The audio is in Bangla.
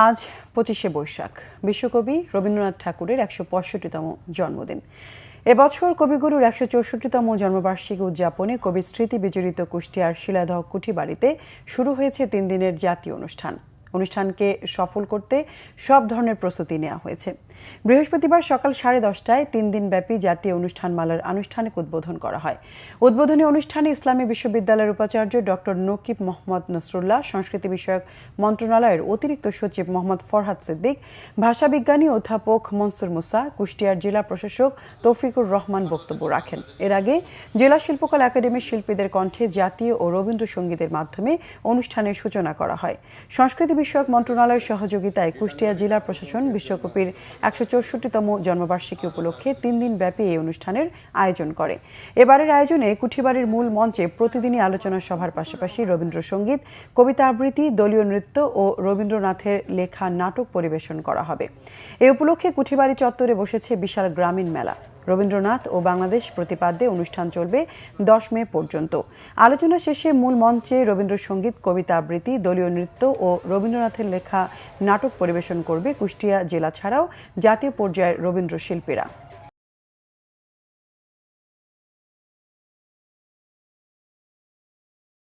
আজ ২৫শে বৈশাখ বিশ্বকবি রবীন্দ্রনাথ ঠাকুরের ১৬৫তম জন্মদিন। এবছর কবিগুরুর ১৬৪তম জন্মবার্ষিকী উদযাপনে কবির স্মৃতি বিজড়িত কুষ্টিয়ার শিলাদহ কুঠিবাড়িতে শুরু হয়েছে ৩ দিনের জাতীয় অনুষ্ঠানকে সফল করতে সব ধরনের প্রস্তুতি নেওয়া হয়েছে। বৃহস্পতিবার সকাল 10:30টায় ৩ দিনব্যাপী জাতীয় অনুষ্ঠানমালার আনুষ্ঠানিক উদ্বোধন করা হয়। উদ্বোধনী অনুষ্ঠানে ইসলামী বিশ্ববিদ্যালয়ের উপাচার্য ডক্টর নকিব মোহাম্মদ নসরুল্লাহ, সংস্কৃতি বিষয়ক মন্ত্রণালয়ের অতিরিক্ত সচিব মোহাম্মদ ফরহাদ সিদ্দিক, ভাষাবিজ্ঞানী অধ্যাপক মনসুর মুসা, কুষ্টিয়ার জেলা প্রশাসক তৌফিকুর রহমান বক্তব্য রাখেন। এর আগে জেলা শিল্পকলা একাডেমির শিল্পীদের কণ্ঠে জাতীয় ও রবীন্দ্রসঙ্গীতের মাধ্যমে অনুষ্ঠানের সূচনা করা হয়। সংস্কৃতি বিষয়ক মন্ত্রণালয়ের সহযোগিতায় কুষ্টিয়া জেলা প্রশাসন বিশ্বকবির ১৬৪তম জন্মবার্ষিকী উপলক্ষে ৩ দিনব্যাপী এই অনুষ্ঠানের আয়োজন করে। এবারের আয়োজনে কুঠিবাড়ির মূল মঞ্চে প্রতিদিনই আলোচনা সভার পাশাপাশি রবীন্দ্রসঙ্গীত, কবিতা আবৃত্তি, দলীয় নৃত্য ও রবীন্দ্রনাথের লেখা নাটক পরিবেশন করা হবে। এ উপলক্ষে কুঠিবাড়ি চত্বরে বসেছে বিশাল গ্রামীণ মেলা। রবীন্দ্রনাথ ও বাংলাদেশ প্রতিপাদ্যে অনুষ্ঠান চলবে ১০ মে পর্যন্ত। আলোচনা শেষে মূল মঞ্চে রবীন্দ্রসঙ্গীত, কবিতা আবৃত্তি, দলীয় নৃত্য ও রবীন্দ্রনাথের লেখা নাটক পরিবেশন করবে কুষ্টিয়া জেলা ছাড়াও জাতীয় পর্যায়ের রবীন্দ্রশিল্পীরা।